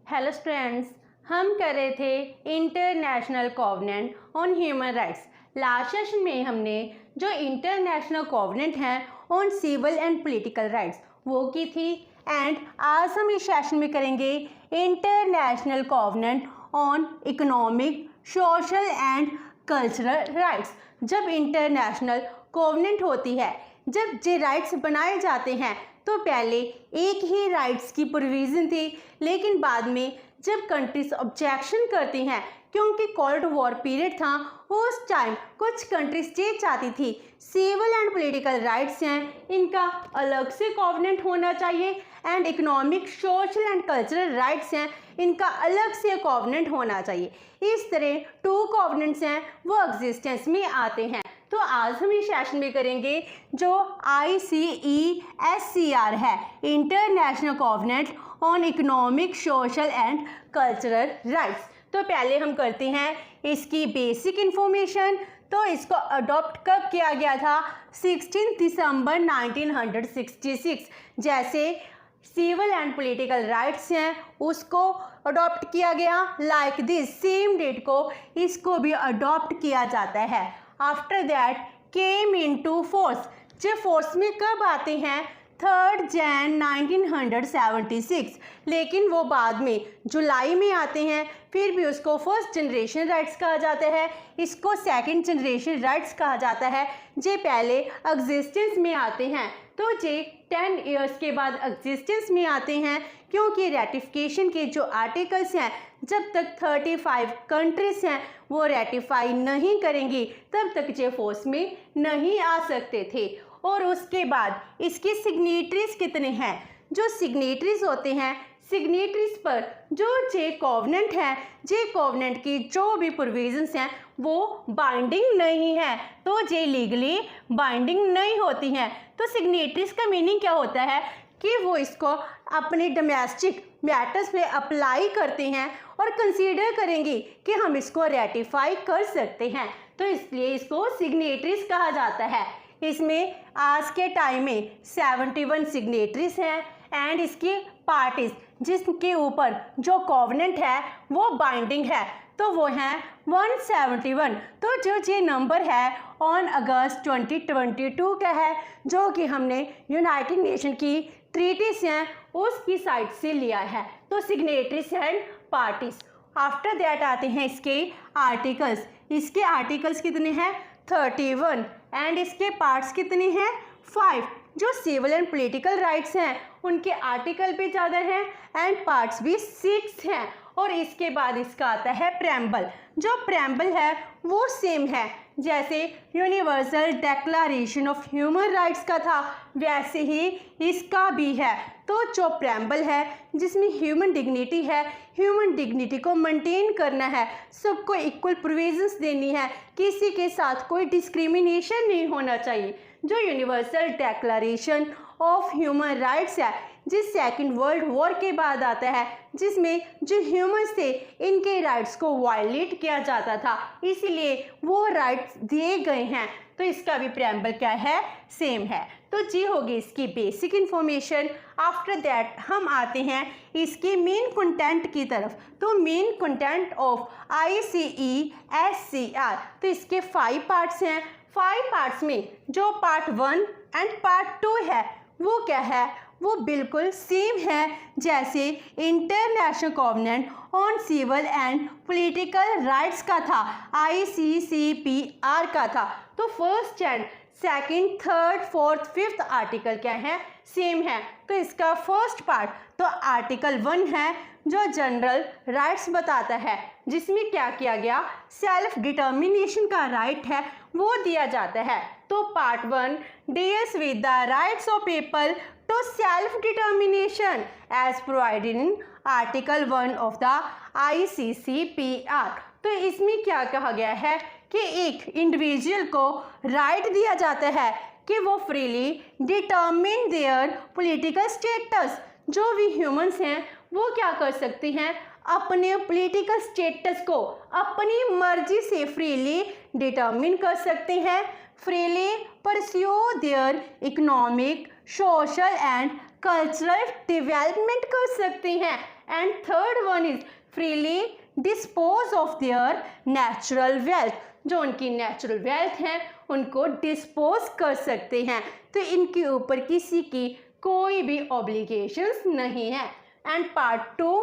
Hello students, हम कर रहे थे international covenant on human rights. Last session में हमने जो इंटरनेशनल कॉवेनेंट हैं on civil and political rights वो की थी। एंड आज हम इस सेशन में करेंगे international covenant on economic, social and cultural rights. जब इंटरनेशनल कॉवेनेंट होती है, जब ये राइट्स बनाए जाते हैं तो पहले एक ही राइट्स की प्रोविज़न थी, लेकिन बाद में जब कंट्रीज ऑब्जेक्शन करती हैं, क्योंकि कोल्ड वॉर पीरियड था, उस टाइम कुछ कंट्रीज ये चाहती थी सिविल एंड पॉलिटिकल राइट्स हैं इनका अलग से कॉवेनेंट होना चाहिए, and economic, social and cultural rights हैं इनका अलग से कॉवेनेंट होना चाहिए। इस तरह टू कॉवेनेंट्स हैं वो एग्जिस्टेंस में आते हैं। तो आज हम इस सेशन में करेंगे जो ICESCR है, international covenant on economic, social and cultural rights. तो पहले हम करते हैं इसकी बेसिक इंफॉर्मेशन। तो इसको अडॉप्ट कब किया गया था? 16 दिसंबर 1966। जैसे सिविल एंड पॉलिटिकल राइट्स हैं उसको अडॉप्ट किया गया, लाइक दिस सेम डेट को इसको भी अडॉप्ट किया जाता है। After that came into force. जो फोर्स में कब आते हैं? 3 जनवरी 1976, लेकिन वो बाद में जुलाई में आते हैं। फिर भी उसको फर्स्ट जनरेशन राइट्स कहा जाता है, इसको सेकंड जनरेशन राइट्स कहा जाता है। जे पहले एग्जिस्टेंस में आते हैं तो जे 10 इयर्स के बाद एग्जिस्टेंस में आते हैं, क्योंकि रेटिफिकेशन के जो आर्टिकल्स हैं जब तक 35 कंट्रीज हैं वो रेटिफाई नहीं करेंगी तब तक ये फोर्स में नहीं आ सकते थे। और उसके बाद इसके सिग्नेटरीज कितने हैं? जो सिग्नेटरीज होते हैं, सिग्नेटरीज पर जो जे कॉवेनेंट है, जे कॉवेनेंट की जो भी प्रोविजंस हैं वो बाइंडिंग नहीं है, तो जे लीगली बाइंडिंग नहीं होती हैं। तो सिग्नेटरीज का मीनिंग क्या होता है कि वो इसको अपने डोमेस्टिक मैटर्स में अप्लाई करते हैं और कंसीडर करेंगे कि हम इसको रेटिफाई कर सकते हैं, तो इसलिए इसको सिग्नेटरीज कहा जाता है। इसमें आज के टाइम में 71 सिग्नेटरीज हैं, एंड इसकी पार्टीज जिसके ऊपर जो कॉवेनेंट है वो बाइंडिंग है तो वो हैं 171। तो जो ये नंबर है ऑन अगस्त 2022 का है, जो कि हमने यूनाइटेड नेशन की ट्रीटीज हैं उसकी साइड से लिया है। तो signatories and parties. After that आते हैं इसके आर्टिकल्स। इसके आर्टिकल्स कितने हैं? 31, एंड इसके पार्ट्स कितने हैं? 5। जो सिविल एंड पॉलिटिकल राइट्स हैं उनके आर्टिकल भी ज़्यादा हैं एंड पार्ट्स भी 6 हैं। और इसके बाद इसका आता है प्रेम्बल। जो प्रेम्बल है वो सेम है, जैसे universal declaration of human rights का था वैसे ही इसका भी है। तो जो प्रेम्बल है जिसमें ह्यूमन डिग्निटी है, ह्यूमन डिग्निटी को मेंटेन करना है, सबको इक्वल प्रोविजंस देनी है, किसी के साथ कोई डिस्क्रिमिनेशन नहीं होना चाहिए। जो universal declaration of human rights है जिस सेकंड वर्ल्ड वॉर के बाद आता है, जिसमें जो ह्यूमंस थे इनके राइट्स को वायलेट किया जाता था, इसीलिए वो राइट्स दिए गए हैं। तो इसका भी प्रेम्बल क्या है? सेम है। तो जी होगी इसकी बेसिक इंफॉर्मेशन। आफ्टर दैट हम आते हैं इसके मेन कंटेंट की तरफ। तो मेन कंटेंट ऑफ ICESCR, तो इसके 5 पार्ट्स हैं। 5 पार्ट्स में जो पार्ट 1 एंड पार्ट 2 है वो क्या है? वो बिल्कुल सेम है जैसे international covenant on civil and political rights का था, ICCPR का था। तो first and second, third, fourth, fifth article क्या है? सेम है। तो इसका फर्स्ट पार्ट तो आर्टिकल 1 है जो जनरल राइट्स बताता है, जिसमें क्या किया गया? सेल्फ डिटर्मिनेशन का राइट है वो दिया जाता है। तो part 1 deals with the rights of people to self determination as provided in article 1 of the ICCPR। तो इसमें क्या कहा गया है कि एक इंडिविजुअल को राइट दिया जाता है कि वो freely determine there political status. जो भी ह्यूमंस हैं वो क्या कर सकते हैं? अपने पॉलिटिकल स्टेटस को अपनी मर्जी से फ्रीली डिटर्मिन कर सकते हैं, freely pursue their economic, social and cultural development कर सकते हैं, and third one is freely dispose of their natural wealth, जो उनकी नेचुरल वेल्थ है उनको डिस्पोज कर सकते हैं, तो इनके ऊपर किसी की कोई भी ऑब्लिगेशंस नहीं है। एंड पार्ट 2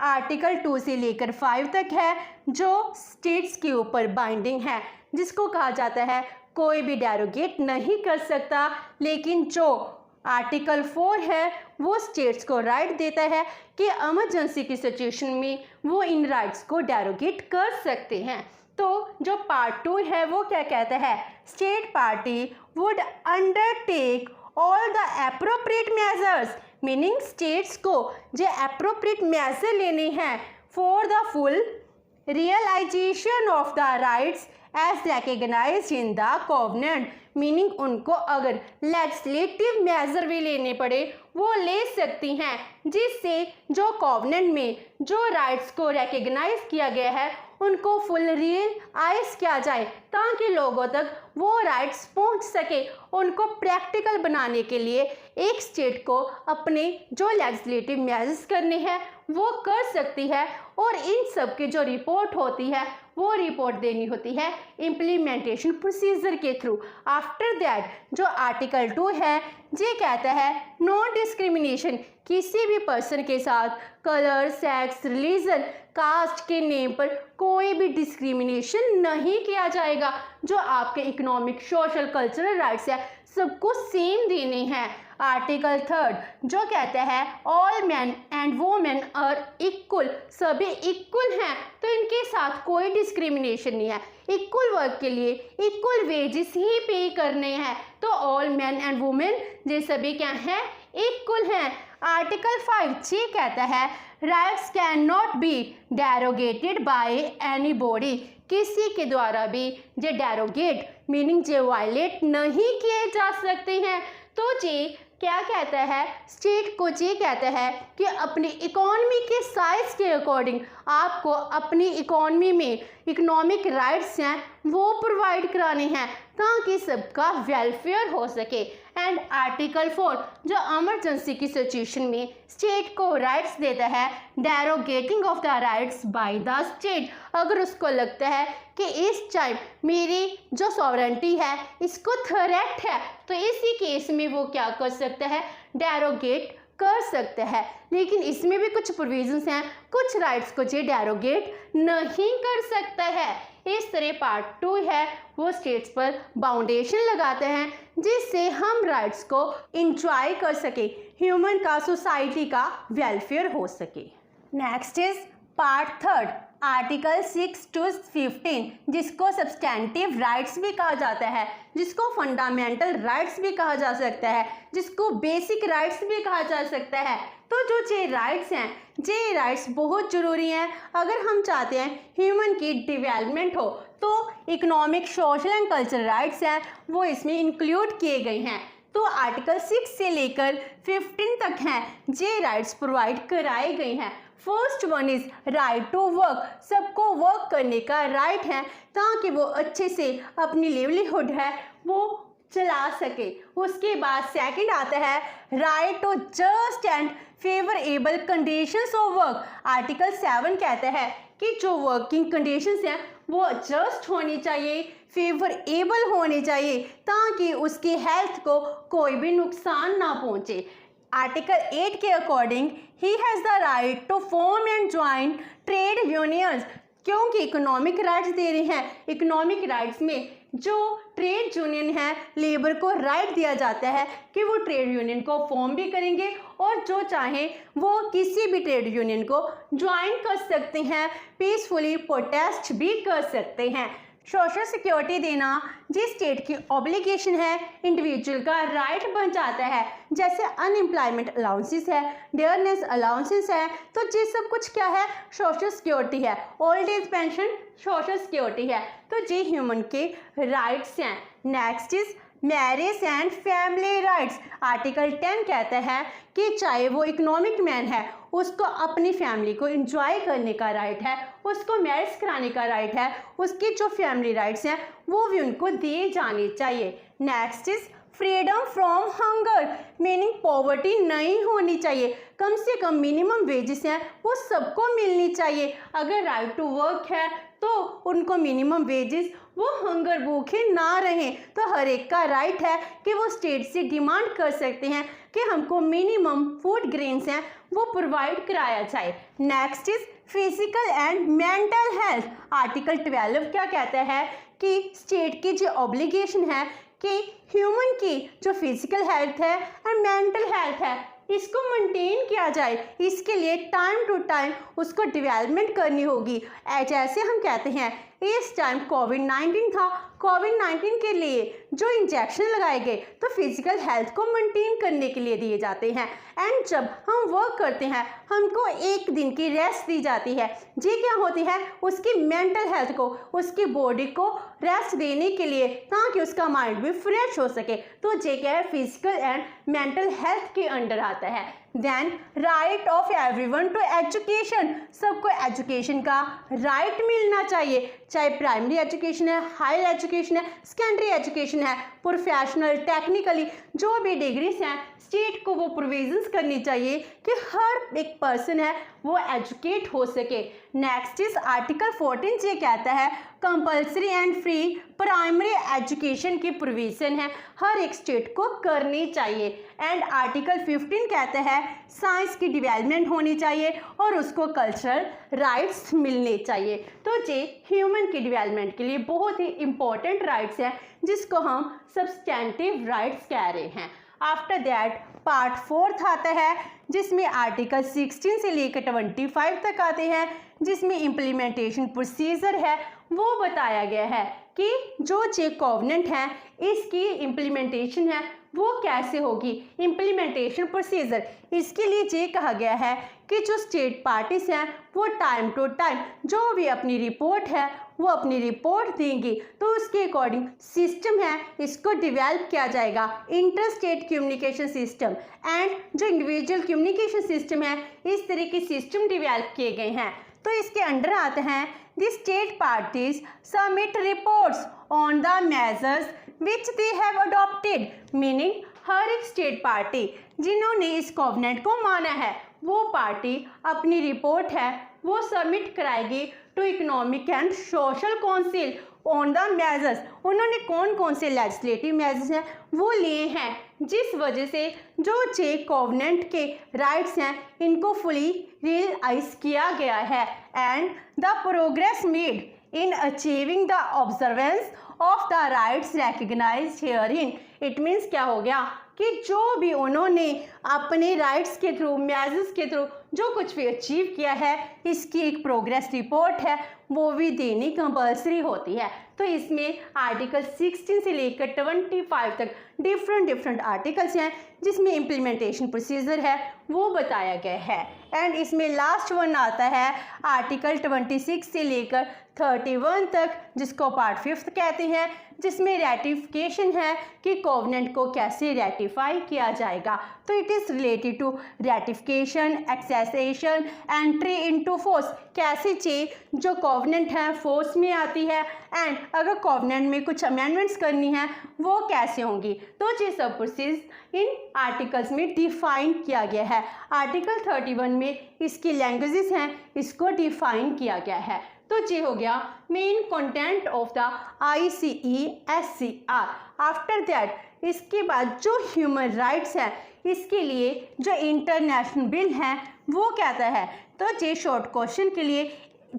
आर्टिकल 2 से लेकर 5 तक है, जो स्टेट्स के ऊपर बाइंडिंग है, जिसको कहा जाता है कोई भी डेरोगेट नहीं कर सकता, लेकिन जो आर्टिकल 4 है वो स्टेट्स को राइट देता है कि इमरजेंसी की सिचुएशन में वो इन राइट्स को डेरोगेट कर सकते हैं। तो जो पार्ट 2 है वो क्या कहता है, state party would undertake all the appropriate measures, meaning states को जो एप्रोप्रिएट मेजर लेने हैं for the full realization of the rights as recognized in the covenant, meaning उनको अगर लेजिस्लेटिव मेजर भी लेने पड़े वो ले सकती हैं, जिससे जो कॉवेनेंट में जो राइट्स को रिकग्नाइज किया गया है उनको फुल रियलाइज किया जाए, ताकि लोगों तक वो राइट्स पहुंच सके। उनको प्रैक्टिकल बनाने के लिए एक स्टेट को अपने जो लेजिस्लेटिव मेजर्स करने हैं वो कर सकती है, और इन सब की जो रिपोर्ट होती है वो रिपोर्ट देनी होती है इम्प्लीमेंटेशन प्रोसीजर के थ्रू। आफ्टर दैट जो आर्टिकल 2 है ये कहता है नॉन डिस्क्रिमिनेशन, किसी भी पर्सन के साथ कलर, सेक्स, रिलीजन, कास्ट के नेम पर कोई भी डिस्क्रिमिनेशन नहीं किया जाएगा। जो आपके इकोनॉमिक, सोशल, कल्चरल राइट्स है सबको सेम देने हैं। आर्टिकल 3 जो कहता है all men and women are equal, सभी इक्वल हैं, तो इनके साथ कोई डिस्क्रिमिनेशन नहीं है। इक्वल वर्क के लिए इक्वल वेजेस ही पे करने हैं, तो ऑल मैन एंड वुमेन ये सभी क्या हैं, इक्वल हैं। आर्टिकल 5 ये कहता है rights cannot be derogated by anybody, किसी के द्वारा भी ये डेरोगेट मीनिंग जे वायलेट नहीं किए जा सकते हैं। तो जे क्या कहता है, स्टेट को ये कहता है कि अपनी इकोनॉमी के साइज के अकॉर्डिंग आपको अपनी इकोनॉमी में इकोनॉमिक राइट्स हैं वो प्रोवाइड कराने हैं, ताकि सबका वेलफेयर हो सके। एंड आर्टिकल 4 जो इमरजेंसी की सिचुएशन में स्टेट को राइट्स देता है derogating of the rights by the state, अगर उसको लगता है कि इस टाइम मेरी जो सॉवरेंटी है इसको थ्रेट है, तो इसी केस में वो क्या कर सकता है, डेरोगेट कर सकता है। लेकिन इसमें भी कुछ प्रोविजंस हैं, कुछ राइट्स को ये डेरोगेट नहीं कर सकता है। इस तरह पार्ट 2 है वो स्टेट्स पर बाउंडेशन लगाते हैं, जिससे हम राइट्स को इंजॉय कर सके, ह्यूमन का, सोसाइटी का वेलफेयर हो सके। Next is part 3 article 6 to 15, जिसको सब्सटेंटिव राइट्स भी कहा जाता है, जिसको फंडामेंटल राइट्स भी कहा जा सकता है, जिसको बेसिक राइट्स भी कहा जा सकता है। तो जो ये राइट्स हैं ये राइट्स बहुत ज़रूरी हैं अगर हम चाहते हैं ह्यूमन की डेवलपमेंट हो, तो economic, social and cultural rights हैं वो इसमें इंक्लूड किए गए हैं। तो आर्टिकल 6 से लेकर 15 तक हैं ये राइट्स प्रोवाइड कराए गए हैं। First one is right to work, सबको वर्क करने का राइट है ताकि वो अच्छे से अपनी लिवलीहुड है वो चला सके। उसके बाद सेकंड आता है right to just and favourable conditions of work. Article 7 कहता है कि जो वर्किंग कंडीशंस हैं वो जस्ट होनी चाहिए, फेवरेबल होनी चाहिए, ताकि उसकी हेल्थ को कोई भी नुकसान ना पहुंचे। आर्टिकल 8 के according he has the right to form and join trade unions, क्योंकि इकोनॉमिक राइट्स दे रहे हैं। इकोनॉमिक राइट्स में जो ट्रेड यूनियन है लेबर को राइट दिया जाता है कि वो ट्रेड यूनियन को फॉर्म भी करेंगे और जो चाहें वो किसी भी ट्रेड यूनियन को ज्वाइन कर सकते हैं, पीसफुली प्रोटेस्ट भी कर सकते हैं। सोशल सिक्योरिटी देना जिस स्टेट की ऑब्लिगेशन है, इंडिविजुअल का राइट बन जाता है, जैसे अनएम्प्लॉयमेंट अलाउंसेस है, डेयरनेस अलाउंसेस है, तो ये सब कुछ क्या है, सोशल सिक्योरिटी है। Old age pension social security है, तो ये ह्यूमन के राइट्स हैं। Next is marriage and family rights. Article 10 कहता है कि चाहे वो इकोनॉमिक मैन है उसको अपनी फैमिली को एंजॉय करने का राइट है, उसको मैरिज कराने का राइट है, उसकी जो फैमिली राइट्स हैं वो भी उनको दिए जाने चाहिए। Next is freedom from hunger meaning poverty नहीं होनी चाहिए, कम से कम मिनिमम वेजेस हैं वो सबको मिलनी चाहिए। अगर राइट टू वर्क है तो उनको मिनिमम वेजेस वो हंगर भूखे ना रहें। तो हर एक का राइट है कि वो स्टेट से डिमांड कर सकते हैं कि हमको मिनिमम फूड ग्रेन्स हैं वो प्रोवाइड कराया जाए। Next is physical and mental health. Article 12 क्या कहता है कि स्टेट की जो ऑब्लिगेशन है कि ह्यूमन की जो फिजिकल हेल्थ है और मेंटल हेल्थ है इसको मेंटेन किया जाए, इसके लिए टाइम टू टाइम उसको डेवलपमेंट करनी होगी। जैसे हम कहते हैं इस टाइम कोविड-19 था, कोविड-19 के लिए जो इंजेक्शन लगाए गए तो फिजिकल हेल्थ को मेंटेन करने के लिए दिए जाते हैं। एंड जब हम वर्क करते हैं हमको एक दिन की रेस्ट दी जाती है, जी क्या होती है उसकी मेंटल हेल्थ को, उसकी बॉडी को रेस्ट देने के लिए ताकि उसका माइंड भी फ्रेश हो सके। तो जे क्या है फिजिकल एंड मेंटल हेल्थ के अंडर आता है। Then right of everyone to education, सबको एजुकेशन का राइट मिलना चाहिए, चाहे प्राइमरी एजुकेशन है, हायर एजुकेशन है, सेकेंडरी एजुकेशन है, प्रोफेशनल, टेक्निकली जो भी डिग्रीज हैं स्टेट को वो प्रोविजंस करनी चाहिए कि हर एक पर्सन है वो एजुकेट हो सके। नेक्स्ट इज आर्टिकल 14 ये कहता है compulsory and free primary education की प्रोविजन है हर एक स्टेट को करनी चाहिए। एंड आर्टिकल 15 कहता है साइंस की डेवलपमेंट होनी चाहिए और उसको कल्चरल राइट्स मिलने चाहिए। तो ये ह्यूमन की डेवलपमेंट के लिए बहुत ही इंपॉर्टेंट राइट्स हैं जिसको हम सब्सटेंटिव राइट्स कह रहे हैं। आफ्टर दैट पार्ट 4 आता है जिसमें आर्टिकल 16 से लेकर 25 तक आते हैं, जिसमें इम्प्लीमेंटेशन प्रोसीजर है वो बताया गया है कि जो जे कॉवेनेंट है इसकी इम्प्लीमेंटेशन है वो कैसे होगी। इम्प्लीमेंटेशन प्रोसीजर इसके लिए ये कहा गया है कि जो स्टेट पार्टीज हैं वो टाइम टू टाइम जो भी अपनी रिपोर्ट है वो अपनी रिपोर्ट देंगी, तो उसके अकॉर्डिंग सिस्टम है इसको डेवलप किया जाएगा। Inter state communication system and जो इंडिविजुअल कम्युनिकेशन सिस्टम है इस तरह के सिस्टम डेवलप किए गए हैं। तो इसके अंडर आते हैं the state parties submit reports on the measures which they have adopted, meaning हर एक स्टेट पार्टी जिन्होंने इस कॉवेनेंट को माना है वो पार्टी अपनी रिपोर्ट है वो सबमिट कराएगी to economic and social council on the measures. उन्होंने कौन कौन से लेजिस्लेटिव मेजर्स हैं वो लिए हैं जिस वजह से जो जे कॉवेनेंट के राइट्स हैं इनको फुली रियलाइज किया गया है। And the progress made in achieving the observance of the rights recognized herein. It means क्या हो गया कि जो भी उन्होंने अपने राइट्स के थ्रू मेजर्स के थ्रू जो कुछ भी अचीव किया है इसकी एक प्रोग्रेस रिपोर्ट है वो भी देनी कंपल्सरी होती है। तो इसमें आर्टिकल 16 से लेकर 25 तक डिफरेंट आर्टिकल्स हैं जिसमें इम्प्लीमेंटेशन प्रोसीजर है वो बताया गया है। एंड इसमें लास्ट वन आता है आर्टिकल 26 से लेकर 31 तक जिसको पार्ट 5 कहते हैं, जिसमें रेटिफिकेशन है कि कॉवेनेंट को कैसे रेटिफाई किया जाएगा। तो it is related to ratification, accession, entry into force, कैसे चीज जो कॉवेनेंट है फोर्स में आती है एंड अगर कॉवेनेंट में कुछ अमेंडमेंट्स करनी है वो कैसे होंगी। तो ये सब प्रोसेस इन आर्टिकल्स में डिफाइन किया गया है। आर्टिकल 31 में इसकी लैंग्वेजेस हैं इसको डिफाइन किया गया है। तो ये हो गया main content of the ICESCR। After that इसके बाद जो ह्यूमन राइट्स हैं इसके लिए जो इंटरनेशनल बिल है वो कहता है। तो ये शॉर्ट क्वेश्चन के लिए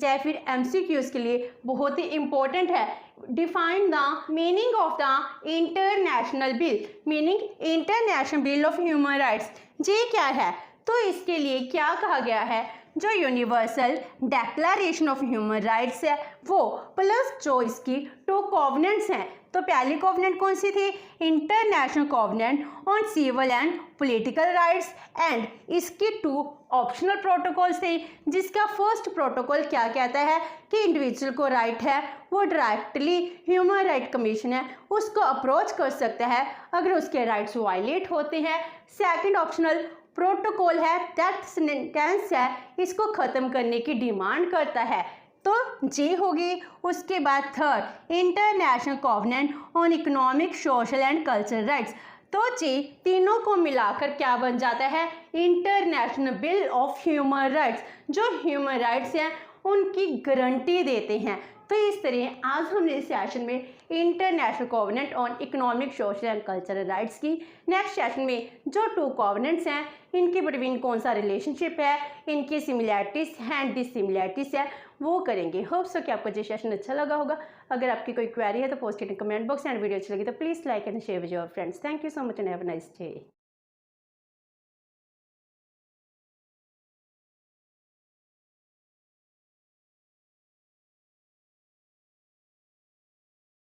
या फिर MCQs के लिए बहुत ही इम्पोर्टेंट है। Define the meaning of the international bill, meaning international bill of human rights. ये क्या है तो इसके लिए क्या कहा गया है, जो universal declaration of human rights है वो प्लस जो इसकी 2 कॉवेनेंट्स हैं। तो पहली कॉवेनेंट कौन सी थी, international covenant on civil and political rights, and इसकी 2 ऑप्शनल प्रोटोकॉल्स थे जिसका फर्स्ट प्रोटोकॉल क्या कहता है कि इंडिविजुअल को राइट है वो डायरेक्टली ह्यूमन राइट कमीशन है उसको अप्रोच कर सकता है अगर उसके राइट्स वायलेट होते हैं। सेकंड ऑप्शनल प्रोटोकॉल है डेथ सेंटेंस है इसको ख़त्म करने की डिमांड करता है। तो जे होगी। उसके बाद third international covenant on economic, social and cultural rights. तो जे तीनों को मिलाकर क्या बन जाता है, international bill of human rights, जो ह्यूमन राइट्स हैं उनकी गारंटी देते हैं। तो इस तरह आज हमने इस सेशन में international covenant on economic, social and cultural rights की। नेक्स्ट सेशन में जो 2 कोवेनेंट्स हैं इनके बिटवीन कौन सा रिलेशनशिप है, इनकी सिमिलैरिटीज एंड डिससिमिलैरिटीज है, वो करेंगे। होप सो कि आपको ये सेशन अच्छा लगा होगा। अगर आपकी कोई क्वेरी है तो post it in comment box and video अच्छी लगी तो please like and share with your friends. Thank you so much and have a nice day.